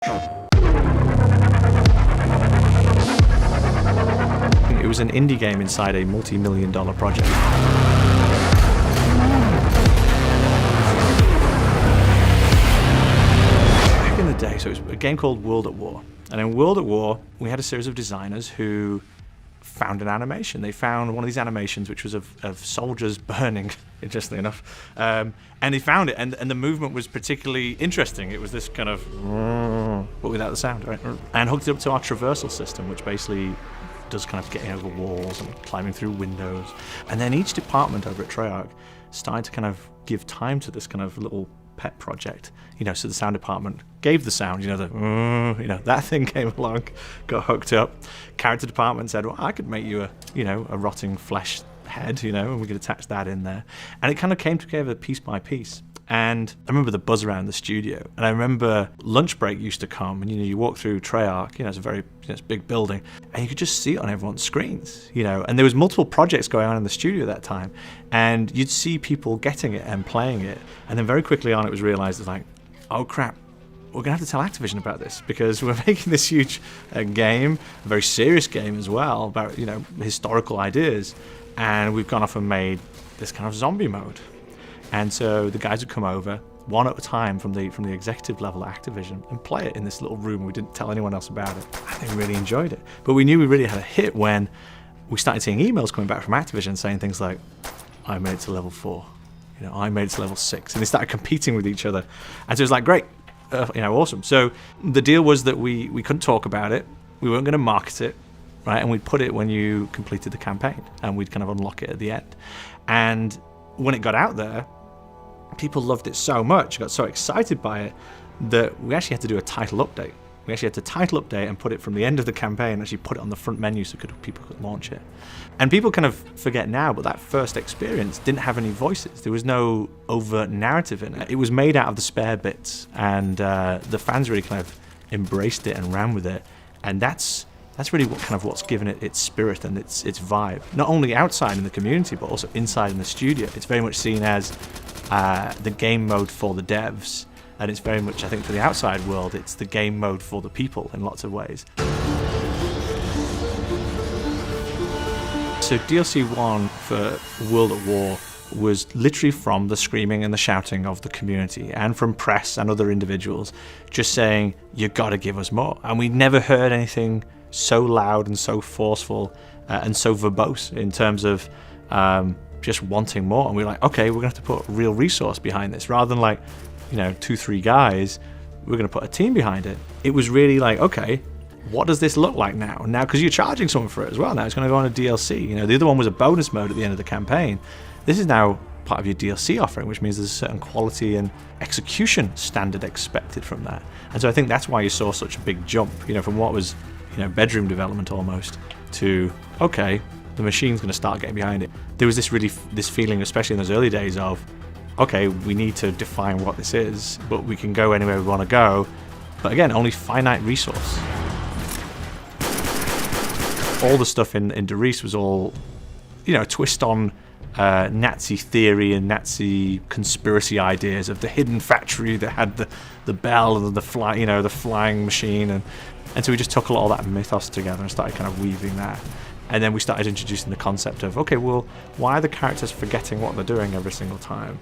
It was an indie game inside a multi-million-dollar project. Back in the day, so it was a game called World at War. And in World at War, we had a series of designers who found an animation. They found one of these animations which was of soldiers burning, interestingly enough. And they found it, and the movement was particularly interesting. It was this kind of, but without the sound, right? And hooked it up to our traversal system, which basically does kind of getting over walls and climbing through windows. And then each department over at Treyarch started to kind of give time to this kind of little pet project, so the sound department gave the sound, that thing came along, got hooked up. Character department said, well, I could make you a rotting flesh head, and we could attach that in there. And it kind of came together piece by piece. And I remember the buzz around the studio. And I remember lunch break used to come, and you walk through Treyarch, it's a very it's a big building, and you could just see it on everyone's screens, And there was multiple projects going on in the studio at that time, and you'd see people getting it and playing it. And then very quickly on, it was realized it's like, oh crap, we're gonna have to tell Activision about this, because we're making this huge game, a very serious game as well, about historical ideas, and we've gone off and made this kind of zombie mode. And so the guys would come over, one at a time from the executive level at Activision, and play it in this little room. We didn't tell anyone else about it. And they really enjoyed it. But we knew we really had a hit when we started seeing emails coming back from Activision saying things like, I made it to level 4, I made it to level 6. And they started competing with each other. And so it was like, great, awesome. So the deal was that we couldn't talk about it. We weren't going to market it, right? And we'd put it when you completed the campaign, and we'd kind of unlock it at the end. And when it got out there, people loved it so much, got so excited by it, that we actually had to do a title update. We actually had to title update and put it from the end of the campaign, actually put it on the front menu so people could launch it. And people kind of forget now, but that first experience didn't have any voices. There was no overt narrative in it. It was made out of the spare bits, and the fans really kind of embraced it and ran with it. And that's really what's given it its spirit and its vibe. Not only outside in the community, but also inside in the studio. It's very much seen as the game mode for the devs, and it's very much, I think, for the outside world, it's the game mode for the people in lots of ways. So DLC 1 for World at War was literally from the screaming and the shouting of the community, and from press and other individuals just saying, you gotta give us more. And we never heard anything so loud and so forceful and so verbose in terms of just wanting more. And we're like, okay, we're gonna have to put real resource behind this, rather than like 2-3 guys. We're gonna put a team behind it. It was really like, okay, what does this look like now, because you're charging someone for it as well. Now it's going to go on a DLC. The other one was a bonus mode at the end of the campaign. This is now part of your DLC offering, which means there's a certain quality and execution standard expected from that. And so I think that's why you saw such a big jump, from what was bedroom development almost to, okay, the machine's going to start getting behind it. There was this feeling, especially in those early days, of, okay, we need to define what this is, but we can go anywhere we want to go. But again, only finite resource. All the stuff in Derice was all, twist on Nazi theory and Nazi conspiracy ideas of the hidden factory that had the bell and the flying machine, and so we just took a lot of that mythos together and started kind of weaving that. And then we started introducing the concept of, okay, well, why are the characters forgetting what they're doing every single time?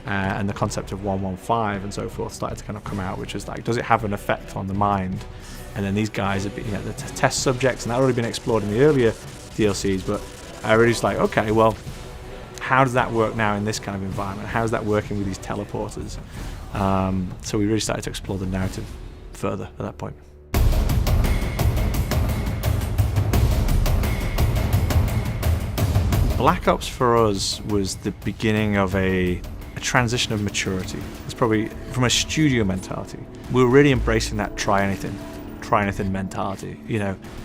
And the concept of 115 and so forth started to kind of come out, which is like, does it have an effect on the mind? And then these guys have been, the test subjects, and that had already been explored in the earlier DLCs, but I really was like, okay, well, how does that work now in this kind of environment? How's that working with these teleporters? So we really started to explore the narrative further at that point. Black Ops for us was the beginning of a transition of maturity. It's probably from a studio mentality. We were really embracing that try anything mentality.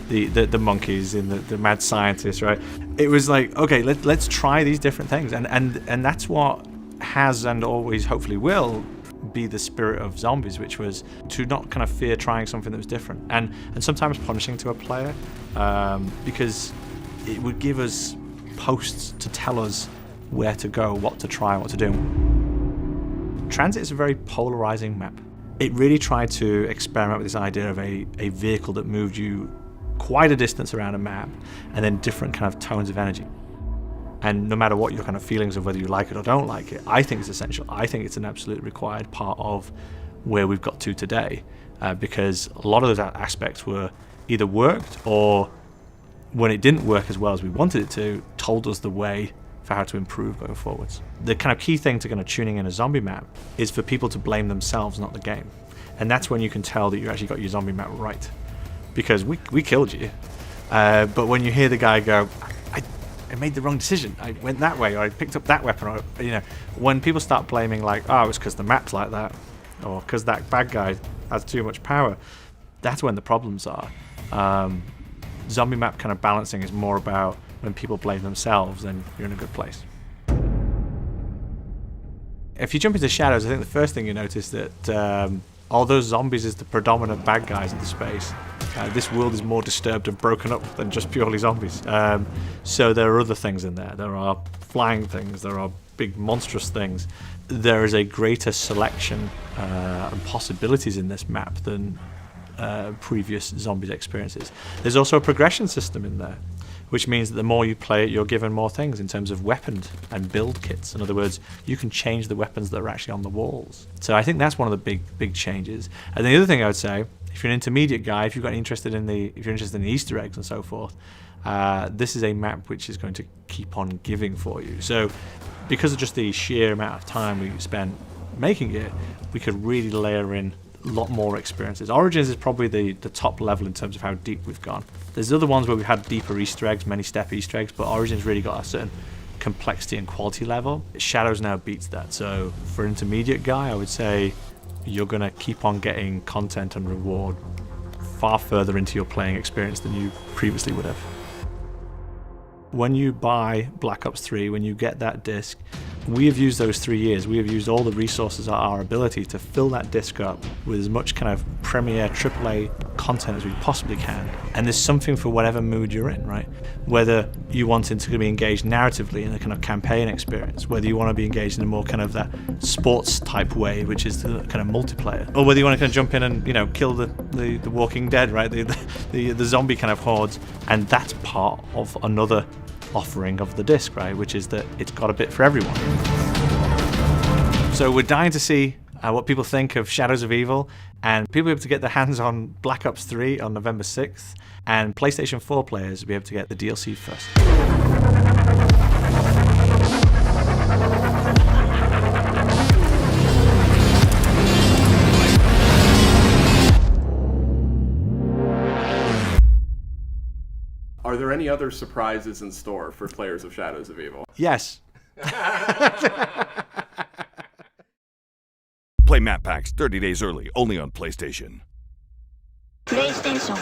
The monkeys and the mad scientists, right? It was like, okay, let's try these different things, and that's what has and always hopefully will be the spirit of Zombies, which was to not kind of fear trying something that was different, and sometimes punishing to a player, because it would give us posts to tell us where to go, what to try, what to do. Transit is a very polarizing map. it really tried to experiment with this idea of a vehicle that moved you quite a distance around a map, and then different kind of tones of energy. And no matter what your kind of feelings of whether you like it or don't like it, I think it's essential. I think it's an absolutely required part of where we've got to today, because a lot of those aspects were either worked, or when it didn't work as well as we wanted it to, told us the way for how to improve going forwards. The kind of key thing to kind of tuning in a zombie map is for people to blame themselves, not the game. And that's when you can tell that you actually got your zombie map right. Because we killed you. But when you hear the guy go, I made the wrong decision, I went that way, or I picked up that weapon, or, you know, when people start blaming like, oh, it's because the map's like that, or because that bad guy has too much power, that's when the problems are. Zombie map kind of balancing is more about when people blame themselves, then you're in a good place. If you jump into Shadows, I think the first thing you notice that although zombies is the predominant bad guys in the space, this world is more disturbed and broken up than just purely zombies. So there are other things in there. There are flying things, there are big monstrous things. There is a greater selection and possibilities in this map than previous zombies experiences. There's also a progression system in there, which means that the more you play it, you're given more things in terms of weapons and build kits. In other words, you can change the weapons that are actually on the walls. So I think that's one of the big changes. And the other thing I would say, if you're an intermediate guy, if you're interested in the Easter eggs and so forth, this is a map which is going to keep on giving for you. So because of just the sheer amount of time we spent making it, we could really layer in a lot more experiences. Origins is probably the top level in terms of how deep we've gone. There's other ones where we've had deeper Easter eggs, many step Easter eggs, but Origins really got a certain complexity and quality level. Shadows now beats that. So for an intermediate guy, I would say you're going to keep on getting content and reward far further into your playing experience than you previously would have. When you buy Black Ops 3, when you get that disc, we have used those 3 years. We have used all the resources at our ability to fill that disc up with as much kind of premier AAA content as we possibly can. And there's something for whatever mood you're in, right? Whether you want to be engaged narratively in a kind of campaign experience, whether you want to be engaged in a more kind of that sports type way, which is the kind of multiplayer, or whether you want to kind of jump in and, you know, kill the Walking Dead, right? The zombie kind of hordes. And that's part of another offering of the disc, right, which is that it's got a bit for everyone. So we're dying to see what people think of Shadows of Evil, and people will be able to get their hands on Black Ops 3 on November 6th, and PlayStation 4 players will be able to get the DLC first. Are there any other surprises in store for players of Shadows of Evil? Yes. Play map packs 30 days early, only on PlayStation. PlayStation